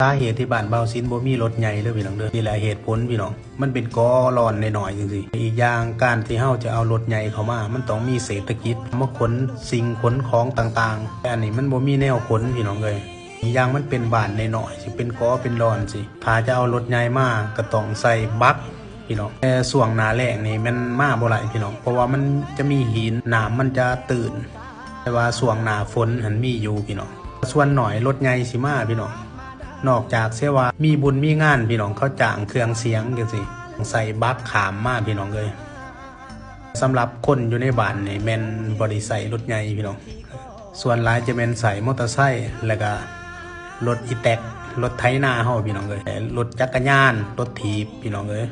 สาเหตุที่บ้านเบาซินบ่มีรถใหญ่เด้อพี่น้องเด้อนี่แหละเหตุผลพี่น้องมันเป็นกอร้อนหน่อยๆจังซี่อีกอย่างการที่เฮาจะเอารถใหญ่เข้ามามันต้องมีเศรษฐกิจมาขนสิ่งขนของต่างๆแต่อันนี้มันบ่มีแนวขนพี่น้องเอ้ยอีกอย่างมันเป็นบ้านน้อยๆสิเป็นกอเป็นร้อนสิถ้าจะเอารถใหญ่มาก็ต้องใส่บักพี่น้องแต่ช่วงหน้าแล้งนี่มันมาบ่ไหลพี่น้องเพราะว่ามันจะมีหินน้ำมันจะตื่นแต่ว่าช่วงหน้าฝนหันมีอยู่พี่น้องส่วนหน่อยรถใหญ่สิมาพี่น้องนอกจากเสียว่ามีบุญมีงานพี่น้องเขาจ้างเครื่องเสียงจังซี่ใส่บักขามมาพี่น้องเลยสำหรับคนอยู่ในบ้านนี่แม่นบ่ได้ใส่รถใหญ่พี่น้องส่วนหลายจะแม่นใส่มอเตอร์ไซค์แล้วก็รถอีแท็กรถไถนาเฮาพี่น้องเลยรถจักรยานรถถีบพี่น้องเลย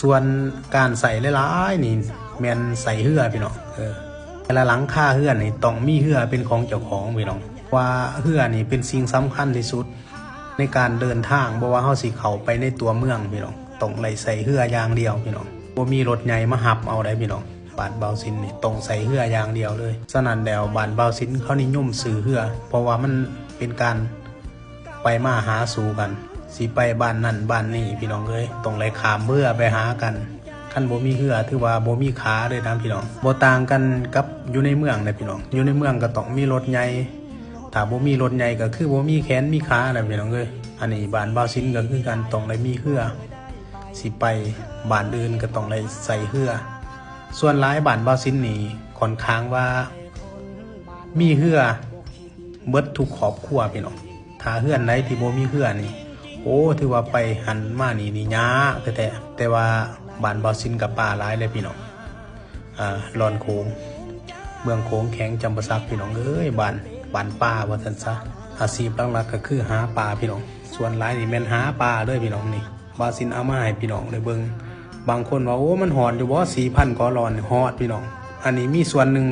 ส่วนการใส่หลายๆนี่แม่นใส่เหือพี่น้องแต่ละหลังคาเหือนี่ต้องมีเหือเป็นของเจ้าของพี่น้องว่าเหือนี่เป็นสิ่งสำคัญที่สุดในการเดินทางบ่ว่าเฮาสิเข้าไปในตัวเมืองพี่น้องต้องไล่ใส่เหืออย่างเดียวพี่น้องบ่มีรถใหญ่มาหับเอาได้พี่น้องบ้านเบาซินนี่ต้องใส่เหืออย่างเดียวเลยฉะนั้นแล้วบ้านเบาซินเขานิยมซื้อเหือเพราะว่ามันเป็นการไปมาหาสู่กันสิไปบ้านนั่นบ้านนี้พี่น้องเอ้ยต้องไล่ข้ามเรือไปหากันคันบ่มีเหือถือว่าบ่มีขาเลยนะพี่น้องบ่ต่างกันกับอยู่ในเมืองนะพี่น้องอยู่ในเมืองก็ต้องมีรถใหญ่ถ้าบ่มีรถใหญ่ก็คือบ่มีแขนมีขานะพี่น้องเอ้ยอันนี้บ้านเบาซินก็คือกันต้องได้มีเหือสิไปบ้านอื่นก็ต้องได้ใส่เหือส่วนหลายบ้านเบาซินนี่ค่อนข้างว่ามีเหือเบิดทุกครอบครัวพี่น้องถ้าเฮือนไหนที่บ่มีเหือนี่โอ้ถือว่าไปหันมานี่ยากแต่ว่าบ้านเบาซินกับป่าหลายเลยพี่น้องลอนโค้งเมืองโค้งแข็งจำปาสักพี่น้องเอ้ยบ้านป่าว่าซั่นซะอาชีพหลักๆก็คือหาปลาพี่น้องส่วนหลายนี่แม่นหาปลาเด้อพี่น้องนี่เบาซินเอามาให้พี่น้องได้เบิ่งบางคนว่าโอ้มันหอนอยู่บ่ 4,000 กอลอนฮอดพี่น้องอันนี้มีส่วนหนึ่ง